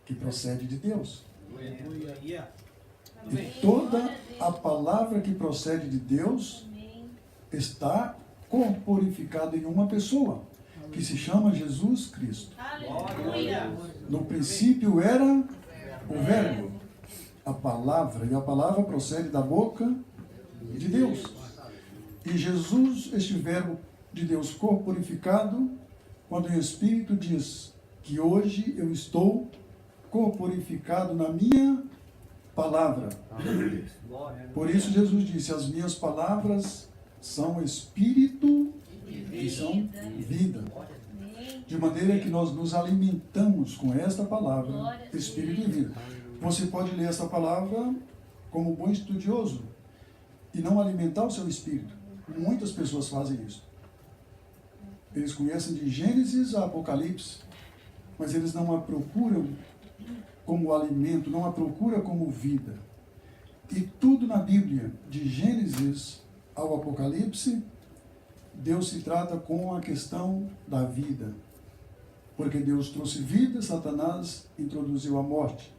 que procede de Deus. E toda a palavra que procede de Deus está corporificada em uma pessoa, que se chama Jesus Cristo. No princípio era o Verbo, a palavra, e a palavra procede da boca de Deus. E Jesus, este Verbo de Deus corporificado, quando o Espírito diz que hoje eu estou corporificado na minha palavra. Por isso Jesus disse, as minhas palavras são Espírito e são vida. De maneira que nós nos alimentamos com esta palavra, Espírito e vida. Você pode ler essa palavra como bom estudioso e não alimentar o seu espírito. Muitas pessoas fazem isso. Eles conhecem de Gênesis a Apocalipse, mas eles não a procuram como alimento, não a procuram como vida. E tudo na Bíblia, de Gênesis ao Apocalipse, Deus se trata com a questão da vida. Porque Deus trouxe vida, Satanás introduziu a morte.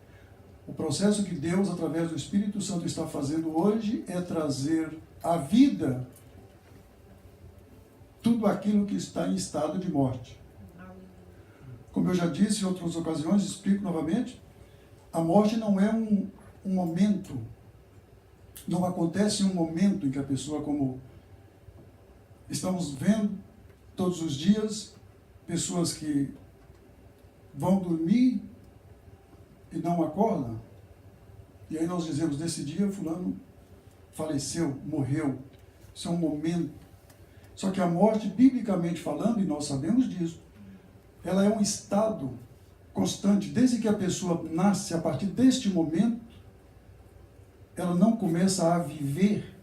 O processo que Deus, através do Espírito Santo, está fazendo hoje é trazer à vida tudo aquilo que está em estado de morte. Como eu já disse em outras ocasiões, explico novamente, a morte não é um momento, não acontece em um momento em que a pessoa, como estamos vendo todos os dias, pessoas que vão dormir e não acordam, e aí nós dizemos, nesse dia fulano faleceu, morreu. Isso é um momento. Só que a morte, biblicamente falando, e nós sabemos disso, ela é um estado constante. Desde que a pessoa nasce, a partir deste momento, ela não começa a viver,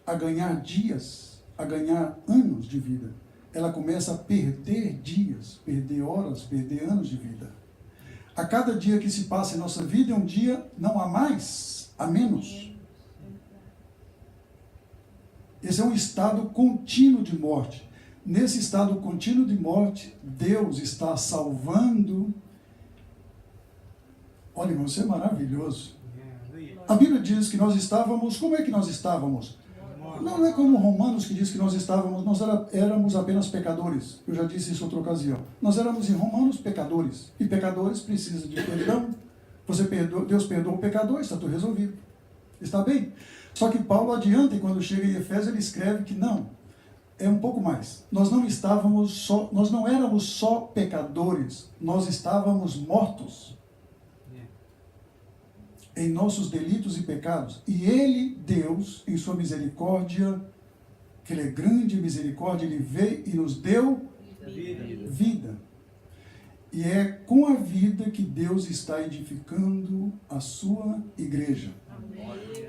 a ganhar dias, a ganhar anos de vida. Ela começa a perder dias, perder horas, perder anos de vida. A cada dia que se passa em nossa vida é um dia, não há mais, há menos. Esse é um estado contínuo de morte. Nesse estado contínuo de morte, Deus está salvando. Olha, irmão, isso é maravilhoso. A Bíblia diz que nós estávamos, como é que nós estávamos? Não é como Romanos que diz que nós estávamos, nós éramos apenas pecadores. Eu já disse isso em outra ocasião. Nós éramos em Romanos pecadores. E pecadores precisam de perdão. Deus perdoa o pecador, está tudo resolvido. Está bem? Só que Paulo adianta, e quando chega em Efésios, ele escreve que não. É um pouco mais. Nós não éramos só pecadores, nós estávamos mortos em nossos delitos e pecados. E Ele, Deus, em sua misericórdia, que Ele é grande em misericórdia, Ele veio e nos deu vida. E é com a vida que Deus está edificando a sua igreja.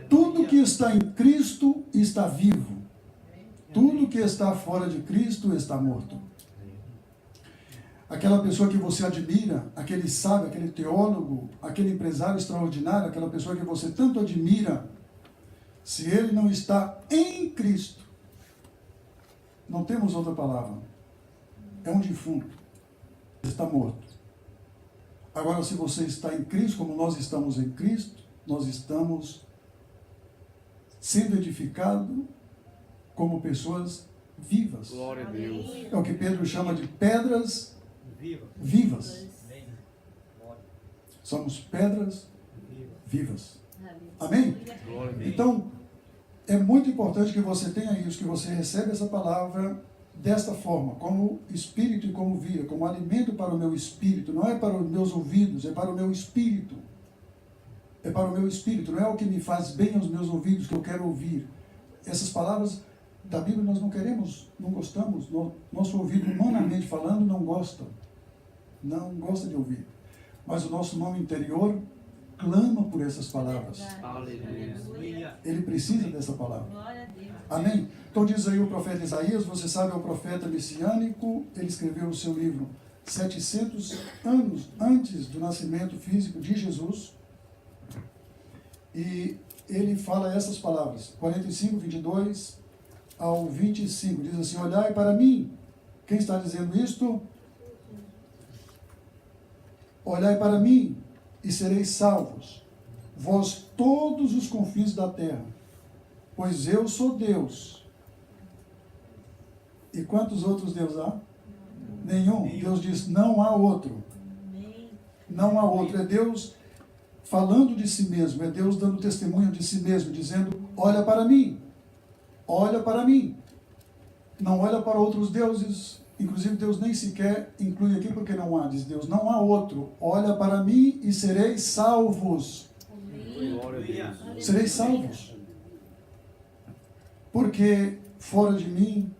Tudo que está em Cristo está vivo. Tudo que está fora de Cristo está morto. Aquela pessoa que você admira, aquele sábio, aquele teólogo, aquele empresário extraordinário, aquela pessoa que você tanto admira, se ele não está em Cristo, não temos outra palavra, é um defunto, está morto. Agora, se você está em Cristo, como nós estamos em Cristo, nós estamos sendo edificados como pessoas vivas. Glória a Deus. É o que Pedro chama de pedras vivas. Somos pedras vivas. Amém? Então, é muito importante que você tenha isso, que você receba essa palavra desta forma, como espírito e como vida, como alimento para o meu espírito. Não é para os meus ouvidos, é para o meu espírito. É para o meu espírito, não é o que me faz bem aos meus ouvidos, que eu quero ouvir. Essas palavras da Bíblia nós não queremos, não gostamos. Nosso ouvido, humanamente falando, não gosta de ouvir. Mas o nosso homem interior clama por essas palavras. Ele precisa dessa palavra. Amém? Então diz aí o profeta Isaías, você sabe, é o profeta messiânico, ele escreveu o seu livro 700 anos antes do nascimento físico de Jesus. E ele fala essas palavras, 45, 22 ao 25, diz assim: olhai para mim. Quem está dizendo isto? olhai para mim e sereis salvos, vós todos os confins da terra, pois eu sou Deus. E quantos outros deuses há? Nenhum. Deus diz, não há outro. Não há outro. É Deus falando de si mesmo, é Deus dando testemunho de si mesmo, dizendo, olha para mim, olha para mim. Não olha para outros deuses, inclusive Deus nem sequer inclui aqui porque não há, diz Deus, não há outro. Olha para mim e sereis salvos. Sereis salvos. Porque fora de mim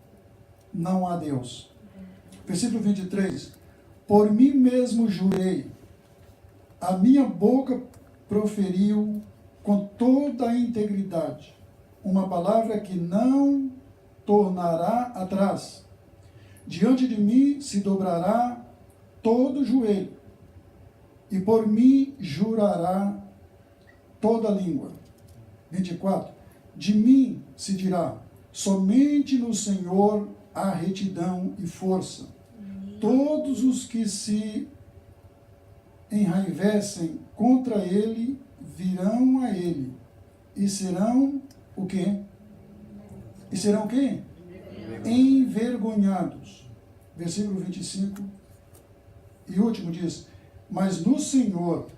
não há Deus. Versículo 23. Por mim mesmo jurei, a minha boca proferiu com toda a integridade uma palavra que não tornará atrás. Diante de mim se dobrará todo o joelho, e por mim jurará toda a língua. 24. De mim se dirá, somente no Senhor há retidão e força. Todos os que se enraivecem contra ele virão a ele e serão o quê? E serão o quê? Envergonhados. Versículo 25 e último diz, mas no Senhor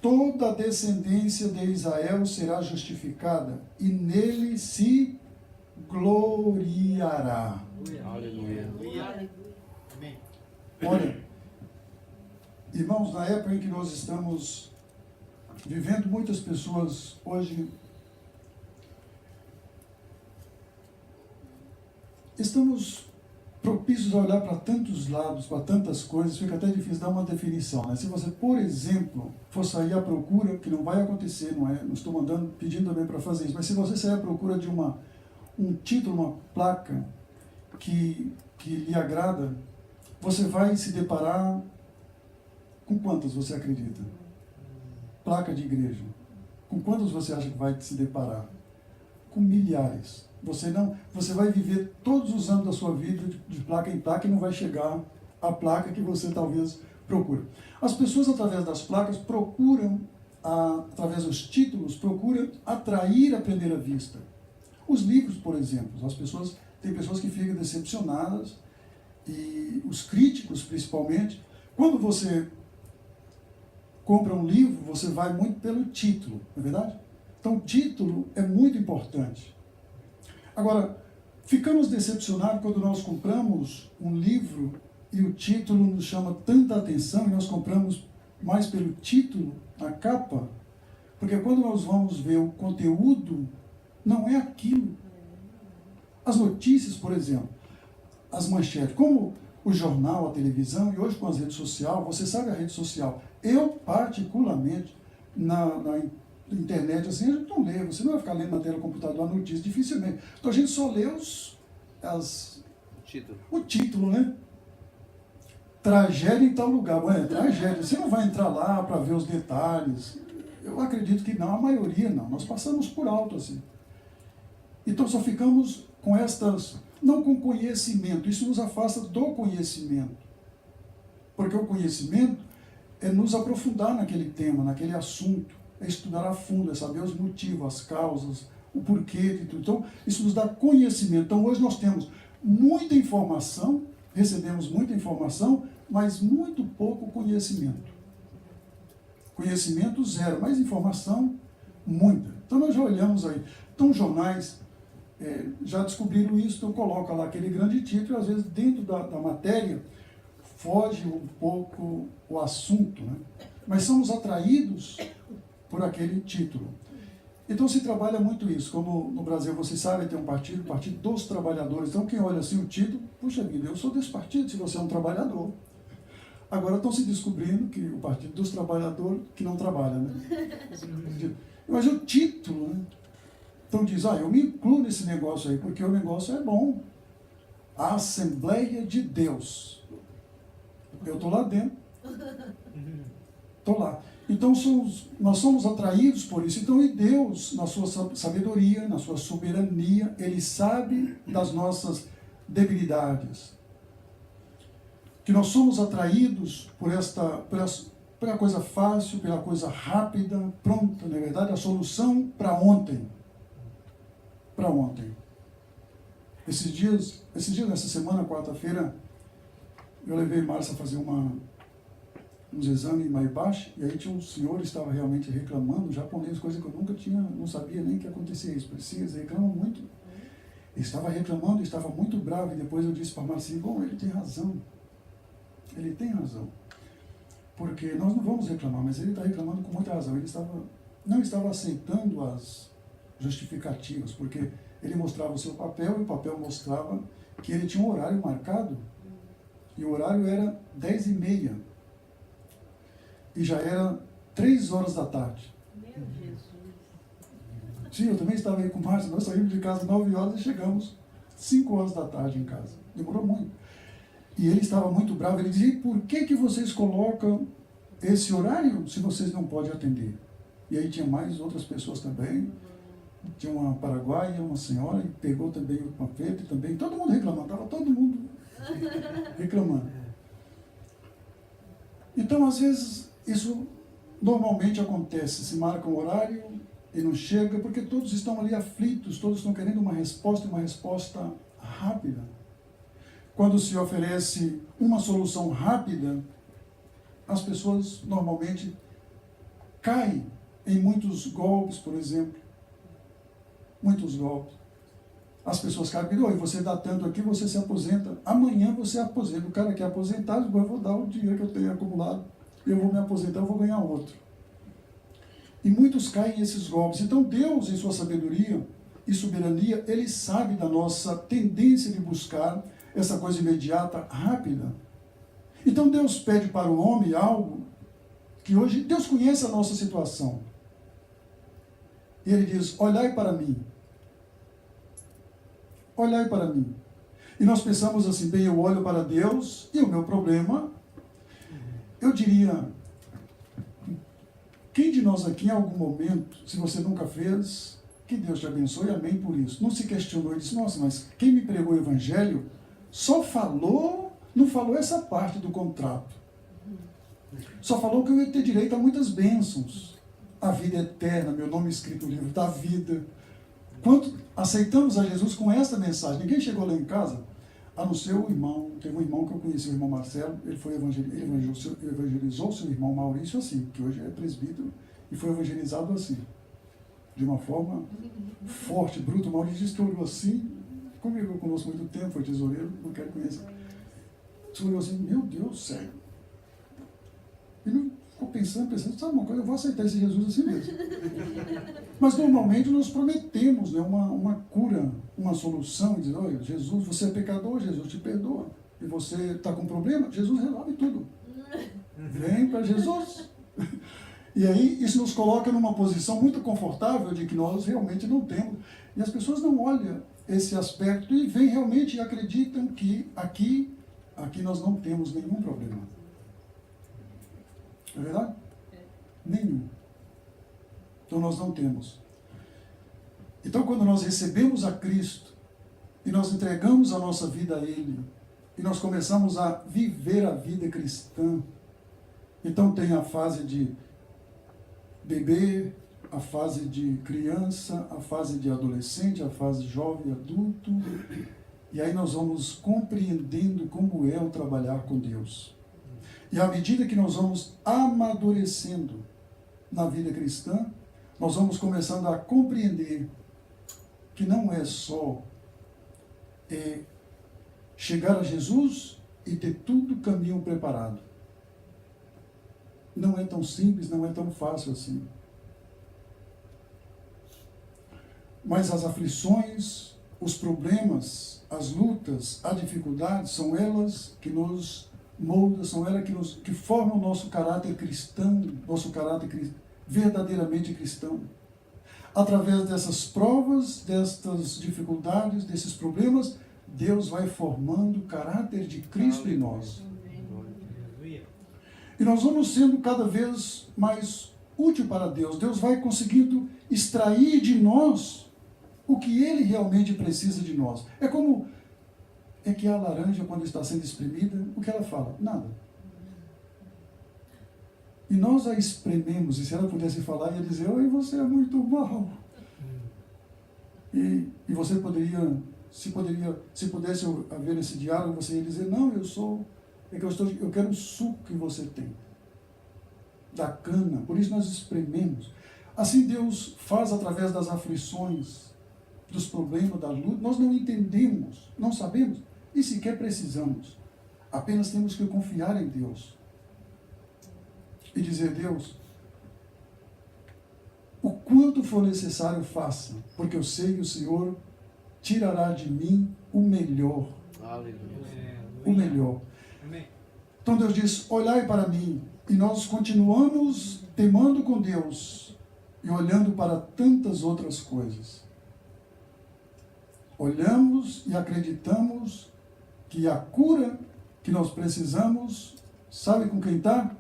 toda a descendência de Israel será justificada e nele se gloriará. Aleluia. Olha, irmãos, na época em que nós estamos vivendo, muitas pessoas hoje estamos propícios a olhar para tantos lados, para tantas coisas, fica até difícil dar uma definição, né? Se você, por exemplo, for sair à procura, que não vai acontecer, não estou pedindo também para fazer isso, mas se você sair à procura de um título, uma placa que lhe agrada, você vai se deparar com quantas você acredita? Placa de igreja. Com quantas você acha que vai se deparar? Com milhares. Você vai viver todos os anos da sua vida de placa em placa e não vai chegar à placa que você talvez procura. As pessoas, através das placas, através dos títulos, procuram atrair à primeira vista. Os livros, por exemplo, tem pessoas que ficam decepcionadas, e os críticos, principalmente. Quando você compra um livro, você vai muito pelo título, não é verdade? Então, o título é muito importante. Agora, ficamos decepcionados quando nós compramos um livro e o título nos chama tanta atenção e nós compramos mais pelo título, a capa, porque quando nós vamos ver o conteúdo, não é aquilo. As notícias, por exemplo, as manchetes, como o jornal, a televisão e hoje com as redes sociais, você sabe a rede social. Eu, particularmente, na internet, assim, a gente não lê, você não vai ficar lendo na tela do computador a notícia, dificilmente. Então a gente só lê o título, né? Tragédia em tal lugar. Ué, tragédia. Você não vai entrar lá para ver os detalhes. Eu acredito que não, a maioria não. Nós passamos por alto, assim. Então só ficamos com não com conhecimento, isso nos afasta do conhecimento. Porque o conhecimento é nos aprofundar naquele tema, naquele assunto, é estudar a fundo, é saber os motivos, as causas, o porquê de tudo. Então, isso nos dá conhecimento. Então, hoje nós temos muita informação, recebemos muita informação, mas muito pouco conhecimento. Conhecimento zero, mas informação muita. Então, nós já olhamos aí. Então, jornais já descobriram isso, então coloca lá aquele grande título, e às vezes dentro da matéria foge um pouco o assunto, né? Mas somos atraídos por aquele título. Então se trabalha muito isso, como no Brasil, vocês sabem, tem um partido, o Partido dos Trabalhadores. Então quem olha assim o título, puxa vida, eu sou desse partido, se você é um trabalhador. Agora estão se descobrindo que o Partido dos Trabalhadores, que não trabalha, né? Mas o título, né? Então diz, eu me incluo nesse negócio aí, porque o negócio é bom. A Assembleia de Deus. Eu estou lá dentro. Estou lá. Então nós somos atraídos por isso. Então, e Deus, na sua sabedoria, na sua soberania, Ele sabe das nossas debilidades. Que nós somos atraídos pela coisa fácil, pela coisa rápida, pronta, na verdade, a solução para ontem. Para ontem. Esses dias, nessa semana, quarta-feira, eu levei Márcia a fazer uns exames em Maibashi, e aí tinha um senhor que estava realmente reclamando, japonês, coisa que eu nunca não sabia nem que acontecia isso. Eles reclamam muito. Ele estava reclamando, estava muito bravo, e depois eu disse para Márcia, bom, ele tem razão. Ele tem razão. Porque nós não vamos reclamar, mas ele está reclamando com muita razão. Ele não estava aceitando as justificativas, porque ele mostrava o seu papel, e o papel mostrava que ele tinha um horário marcado, e o horário era 10h30, e já era 3h da tarde. Meu Jesus! Sim, eu também estava aí com o Márcio, nós saímos de casa 9h e chegamos 5h da tarde em casa. Demorou muito. E ele estava muito bravo, ele dizia, por que vocês colocam esse horário se vocês não podem atender? E aí tinha mais outras pessoas também, tinha uma paraguaia, uma senhora, e pegou também o panfleto, e também, todo mundo reclamando, estava todo mundo reclamando. Então, às vezes, isso normalmente acontece, se marca um horário e não chega, porque todos estão ali aflitos, todos estão querendo uma resposta rápida. Quando se oferece uma solução rápida, as pessoas normalmente caem em muitos golpes, por exemplo. Muitos golpes. As pessoas caem e dizem, você dá tanto aqui, você se aposenta. Amanhã você aposenta. O cara quer aposentar, eu vou dar o dinheiro que eu tenho acumulado. Eu vou me aposentar, eu vou ganhar outro. E muitos caem nesses golpes. Então Deus, em sua sabedoria e soberania, Ele sabe da nossa tendência de buscar essa coisa imediata, rápida. Então Deus pede para o homem algo que hoje, Deus conhece a nossa situação. E Ele diz, olhai para mim. Olhai para mim. E nós pensamos assim, bem, eu olho para Deus e o meu problema, eu diria, quem de nós aqui em algum momento, se você nunca fez, que Deus te abençoe, amém por isso. Não se questionou e disse, nossa, mas quem me pregou o Evangelho só falou, não falou essa parte do contrato. Só falou que eu ia ter direito a muitas bênçãos. A vida eterna, meu nome escrito no livro da vida. Quando aceitamos a Jesus com essa mensagem, ninguém chegou lá em casa, a não ser o irmão, teve um irmão que eu conheci, o irmão Marcelo, ele evangelizou seu irmão Maurício assim, que hoje é presbítero, e foi evangelizado assim, de uma forma forte, bruta. O Maurício disse que olhou assim, comigo conosco muito tempo, foi tesoureiro, não quero conhecer. Você olhou assim, meu Deus, sério. E não ficou pensando, sabe uma coisa, eu vou aceitar esse Jesus assim mesmo. Mas normalmente nós prometemos, né, uma cura, uma solução, e dizer, olha, Jesus, você é pecador, Jesus te perdoa. E você está com problema, Jesus resolve tudo. Vem para Jesus. E aí isso nos coloca numa posição muito confortável de que nós realmente não temos. E as pessoas não olham esse aspecto e vêm realmente e acreditam que aqui nós não temos nenhum problema. É verdade? Nenhum. Então nós não temos. Então quando nós recebemos a Cristo e nós entregamos a nossa vida a Ele e nós começamos a viver a vida cristã, então tem a fase de bebê, a fase de criança, a fase de adolescente, a fase jovem e adulto, e aí nós vamos compreendendo como é o trabalhar com Deus. E à medida que nós vamos amadurecendo na vida cristã, nós vamos começando a compreender que não é só chegar a Jesus e ter tudo o caminho preparado. Não é tão simples, não é tão fácil assim. Mas as aflições, os problemas, as lutas, as dificuldades, são elas que nos moldam, são elas que formam o nosso caráter cristão, nosso caráter verdadeiramente cristão. Através dessas provas, destas dificuldades, desses problemas, Deus vai formando o caráter de Cristo em nós. E nós vamos sendo cada vez mais útil para Deus. Deus vai conseguindo extrair de nós o que Ele realmente precisa de nós. É que a laranja, quando está sendo espremida, o que ela fala? Nada. e nós a esprememos, e se ela pudesse falar, ia dizer, oi, você é muito mal. E você poderia, se pudesse haver esse diálogo, você ia dizer, não, eu quero o suco que você tem, da cana, por isso nós esprememos. Assim Deus faz através das aflições, dos problemas, da luta. Nós não entendemos, não sabemos e sequer precisamos. Apenas temos que confiar em Deus e dizer, Deus, o quanto for necessário faça, porque eu sei que o Senhor tirará de mim o melhor. Aleluia. O melhor. Então Deus diz, olhai para mim, e nós continuamos temando com Deus e olhando para tantas outras coisas. Olhamos e acreditamos que a cura que nós precisamos, sabe com quem está?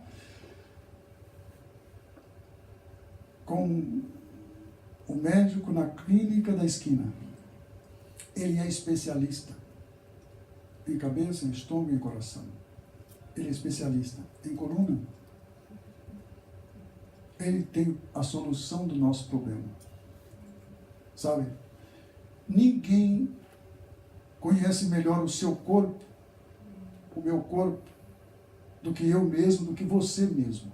Com o médico na clínica da esquina. Ele é especialista em cabeça, em estômago e em coração. Ele é especialista em coluna. Ele tem a solução do nosso problema. Sabe? Ninguém conhece melhor o seu corpo, o meu corpo, do que eu mesmo, do que você mesmo.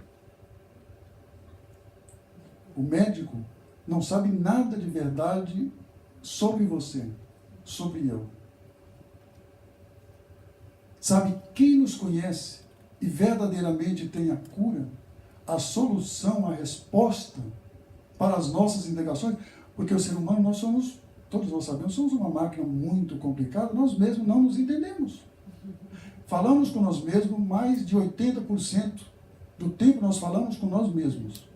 O médico não sabe nada de verdade sobre você, sobre eu. Sabe, quem nos conhece e verdadeiramente tem a cura, a solução, a resposta para as nossas indagações, porque o ser humano, nós somos, todos nós sabemos, somos uma máquina muito complicada, nós mesmos não nos entendemos. Falamos com nós mesmos, mais de 80% do tempo nós falamos com nós mesmos.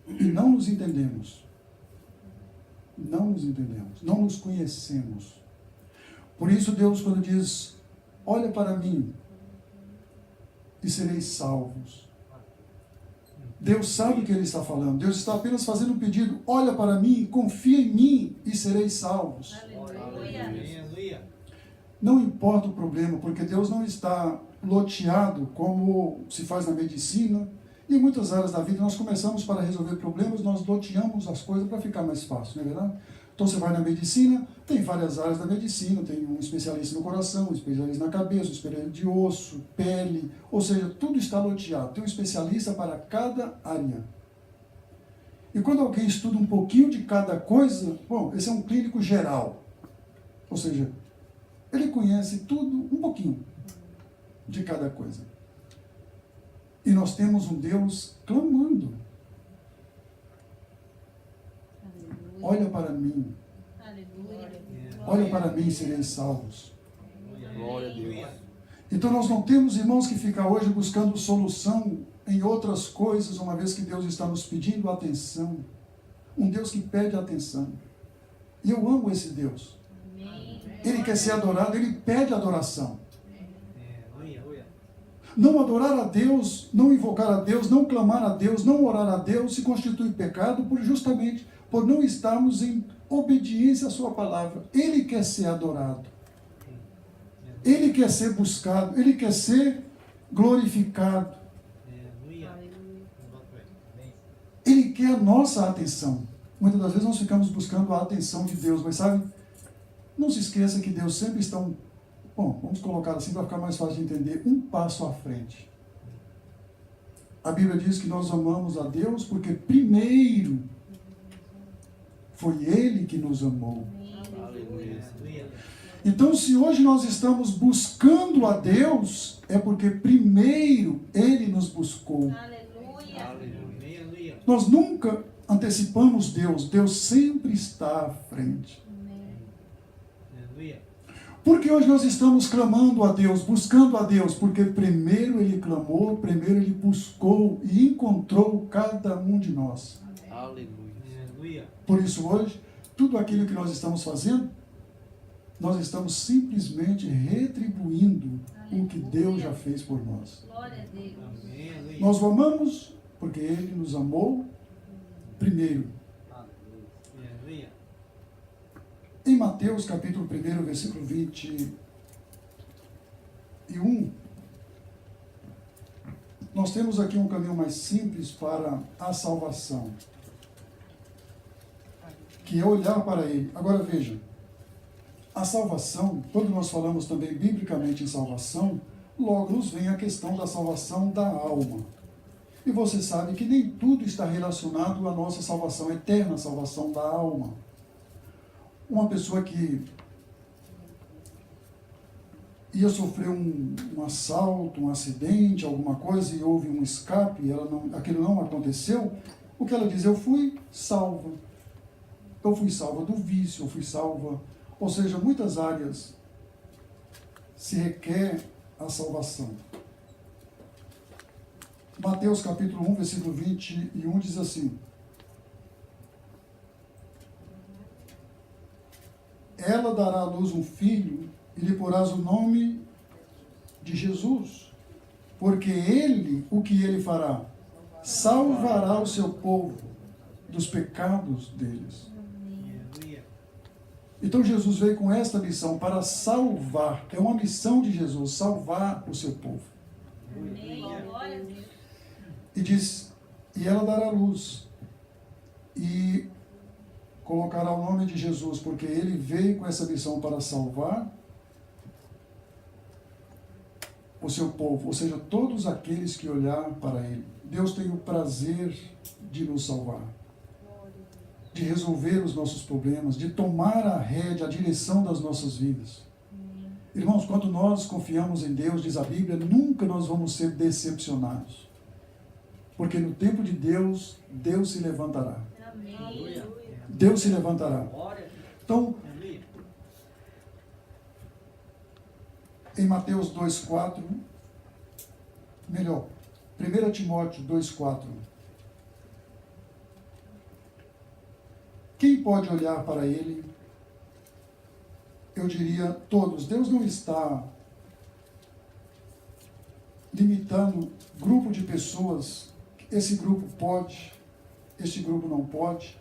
E não nos entendemos. Não nos entendemos, não nos conhecemos. Por isso Deus, quando diz, olha para mim e sereis salvos. Deus sabe o que Ele está falando. Deus está apenas fazendo um pedido, olha para mim, confia em mim e sereis salvos. Aleluia. Não importa o problema, porque Deus não está loteado como se faz na medicina. E em muitas áreas da vida nós começamos para resolver problemas, nós loteamos as coisas para ficar mais fácil, não é verdade? Então você vai na medicina, tem várias áreas da medicina, tem um especialista no coração, um especialista na cabeça, um especialista de osso, pele, ou seja, tudo está loteado, tem um especialista para cada área. E quando alguém estuda um pouquinho de cada coisa, bom, esse é um clínico geral, ou seja, ele conhece tudo, um pouquinho de cada coisa. E nós temos um Deus clamando. Aleluia. Olha para mim. Aleluia. Olha para mim e sereis salvos. Glória a Deus. Então nós não temos irmãos que ficam hoje buscando solução em outras coisas, uma vez que Deus está nos pedindo atenção. Um Deus que pede atenção. E eu amo esse Deus. Ele quer ser adorado, ele pede adoração. Não adorar a Deus, não invocar a Deus, não clamar a Deus, não orar a Deus, se constitui pecado justamente por não estarmos em obediência à sua palavra. Ele quer ser adorado. Ele quer ser buscado. Ele quer ser glorificado. Ele quer a nossa atenção. Muitas das vezes nós ficamos buscando a atenção de Deus, mas sabe, não se esqueça que Deus sempre está bom, vamos colocar assim para ficar mais fácil de entender, um passo à frente. A Bíblia diz que nós amamos a Deus porque primeiro foi Ele que nos amou. Aleluia. Então, se hoje nós estamos buscando a Deus, é porque primeiro Ele nos buscou. Aleluia. Nós nunca antecipamos Deus, Deus sempre está à frente. Aleluia. Porque hoje nós estamos clamando a Deus, buscando a Deus, porque primeiro Ele clamou, primeiro Ele buscou e encontrou cada um de nós. Aleluia. Por isso hoje, tudo aquilo que nós estamos fazendo, nós estamos simplesmente retribuindo o que Deus já fez por nós. Glória a Deus. Nós o amamos porque Ele nos amou primeiro. Em Mateus capítulo 1, versículo 21, Nós temos aqui um caminho mais simples para a salvação, que é olhar para Ele. Agora veja, a salvação, quando nós falamos também biblicamente em salvação, logo nos vem a questão da salvação da alma. E você sabe que nem tudo está relacionado à nossa salvação eterna, a salvação da alma. Uma pessoa que ia sofrer um assalto, um acidente, alguma coisa, e houve um escape, e aquilo não aconteceu, o que ela diz? Eu fui salva. Eu fui salva do vício, eu fui salva. Ou seja, muitas áreas se requer a salvação. Mateus capítulo 1, versículo 21 diz assim: ela dará à luz um filho e lhe porás o nome de Jesus, porque ele, o que ele fará? Salvará o seu povo dos pecados deles. Então Jesus veio com esta missão para salvar, é uma missão de Jesus, salvar o seu povo. E diz, e ela dará luz e colocará o nome de Jesus, porque ele veio com essa missão para salvar o seu povo, ou seja, todos aqueles que olhar para ele. Deus tem o prazer de nos salvar, de resolver os nossos problemas, de tomar a rédea, a direção das nossas vidas. Irmãos, quando nós confiamos em Deus, diz a Bíblia, nunca nós vamos ser decepcionados. Porque no tempo de Deus, Deus se levantará. Deus se levantará. Então, em Mateus 2,4, melhor, 1 Timóteo 2,4, quem pode olhar para ele? Eu diria todos. Deus não está limitando grupo de pessoas, esse grupo pode, este grupo não pode.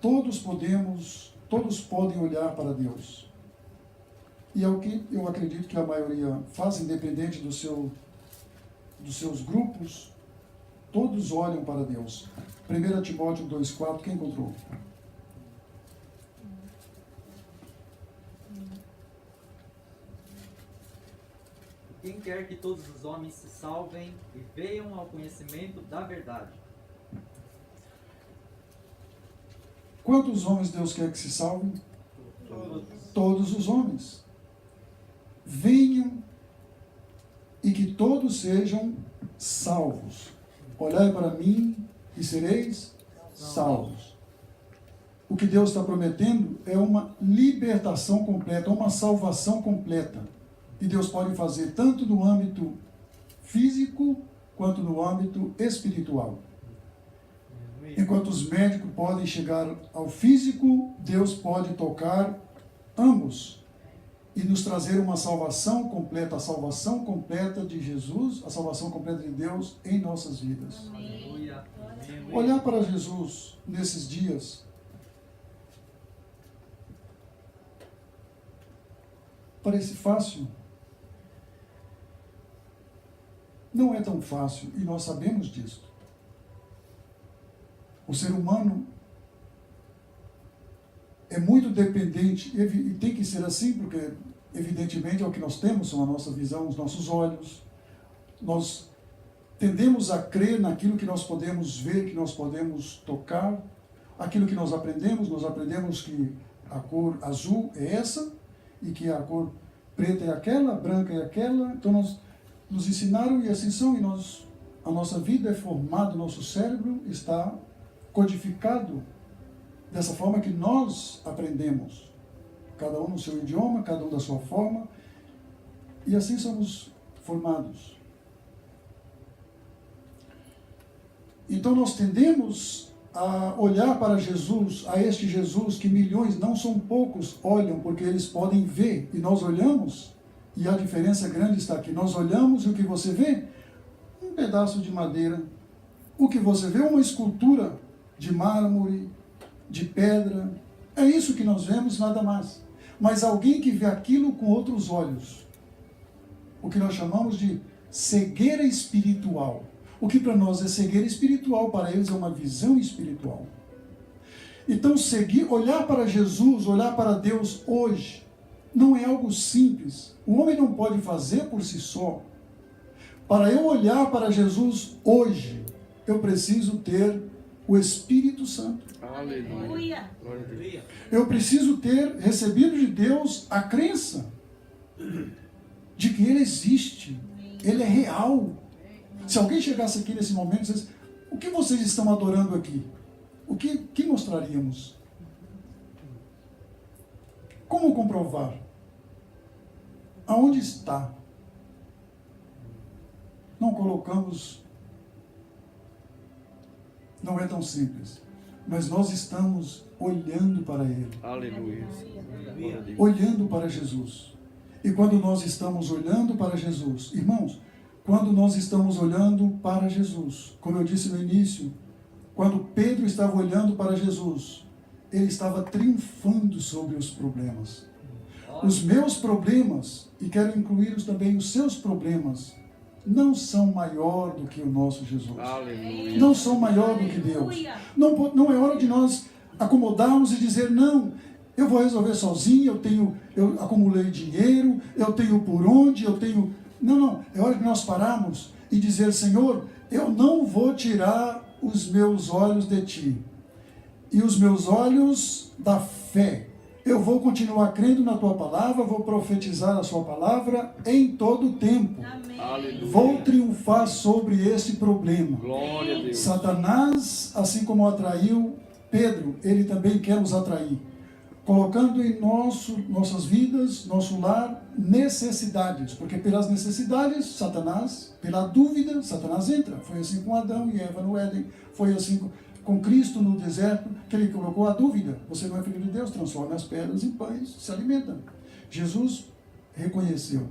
Todos podem olhar para Deus. E é o que eu acredito que a maioria faz, independente dos seus grupos, todos olham para Deus. 1 Timóteo 2,4, quem encontrou? Quem quer que todos os homens se salvem e venham ao conhecimento da verdade. Quantos homens Deus quer que se salvem? Todos os homens. Venham e que todos sejam salvos. Olhai para mim e sereis salvos. O que Deus está prometendo é uma libertação completa, uma salvação completa. E Deus pode fazer tanto no âmbito físico quanto no âmbito espiritual. Enquanto os médicos podem chegar ao físico, Deus pode tocar ambos e nos trazer uma salvação completa, a salvação completa de Jesus, a salvação completa de Deus em nossas vidas. Amém. Olhar para Jesus nesses dias parece fácil. Não é tão fácil e nós sabemos disso. O ser humano é muito dependente, e tem que ser assim, porque evidentemente é o que nós temos, são a nossa visão, os nossos olhos. Nós tendemos a crer naquilo que nós podemos ver, que nós podemos tocar, aquilo que nós aprendemos que a cor azul é essa, e que a cor preta é aquela, branca é aquela. Então nós nos ensinaram e assim são, e a nossa vida é formada, o nosso cérebro está codificado dessa forma que nós aprendemos, cada um no seu idioma, cada um da sua forma, e assim somos formados. Então nós tendemos a olhar para Jesus, a este Jesus que milhões, não são poucos, olham, porque eles podem ver, e nós olhamos, e a diferença grande está aqui, nós olhamos e o que você vê? Um pedaço de madeira. O que você vê é uma escultura de mármore, de pedra. É isso que nós vemos, nada mais. Mas alguém que vê aquilo com outros olhos, o que nós chamamos de cegueira espiritual. O que para nós é cegueira espiritual, para eles é uma visão espiritual. Então, olhar para Jesus, olhar para Deus hoje, não é algo simples. O homem não pode fazer por si só. Para eu olhar para Jesus hoje, eu preciso ter o Espírito Santo. Aleluia. Eu preciso ter recebido de Deus a crença de que Ele existe, Ele é real. Se alguém chegasse aqui nesse momento e dissesse, o que vocês estão adorando aqui? O que mostraríamos? Como comprovar? Aonde está? Não colocamos. Não é tão simples. Mas nós estamos olhando para Ele. Aleluia. Olhando para Jesus. E quando nós estamos olhando para Jesus, irmãos, quando nós estamos olhando para Jesus, como eu disse no início, quando Pedro estava olhando para Jesus, ele estava triunfando sobre os problemas. Os meus problemas, e quero incluir também os seus problemas, não são maior do que o nosso Jesus. Aleluia. Não são maior do que Deus. Não é hora de nós acomodarmos e dizer, não, eu vou resolver sozinho, eu acumulei dinheiro, eu tenho por onde, eu tenho... Não. É hora de nós pararmos e dizer, Senhor, eu não vou tirar os meus olhos de Ti. E os meus olhos da fé. Eu vou continuar crendo na Tua palavra, vou profetizar a Sua palavra em todo o tempo. Aleluia. Vou triunfar sobre esse problema. Glória a Deus. Satanás, assim como atraiu Pedro, ele também quer nos atrair. Colocando em nossas vidas, nosso lar, necessidades. Porque pelas necessidades, Satanás, pela dúvida, Satanás entra. Foi assim com Adão e Eva no Éden. Foi assim com Cristo no deserto, que ele colocou a dúvida. Você não é filho de Deus, transforma as pedras em pães, se alimenta. Jesus reconheceu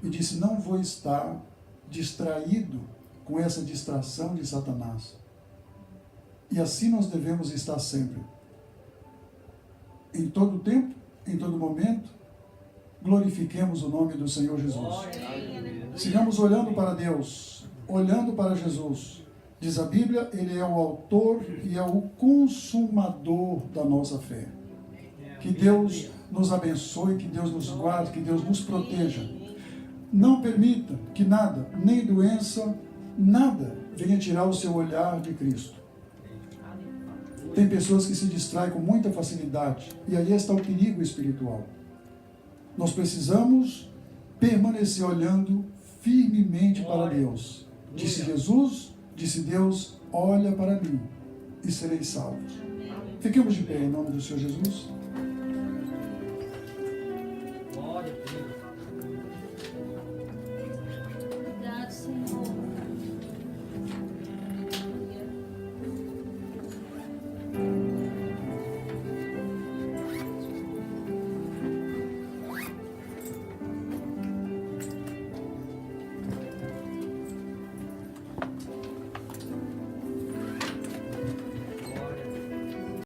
e disse, não vou estar distraído com essa distração de Satanás. E assim nós devemos estar sempre. Em todo tempo, em todo momento, glorifiquemos o nome do Senhor Jesus. Sigamos olhando para Deus, olhando para Jesus. Diz a Bíblia, Ele é o autor e é o consumador da nossa fé. Que Deus nos abençoe, que Deus nos guarde, que Deus nos proteja. Não permita que nada, nem doença, nada, venha tirar o seu olhar de Cristo. Tem pessoas que se distraem com muita facilidade, e aí está o perigo espiritual. Nós precisamos permanecer olhando firmemente para Deus. Disse Jesus, disse Deus, olha para mim e serei salvo. Fiquemos de pé em nome do Senhor Jesus.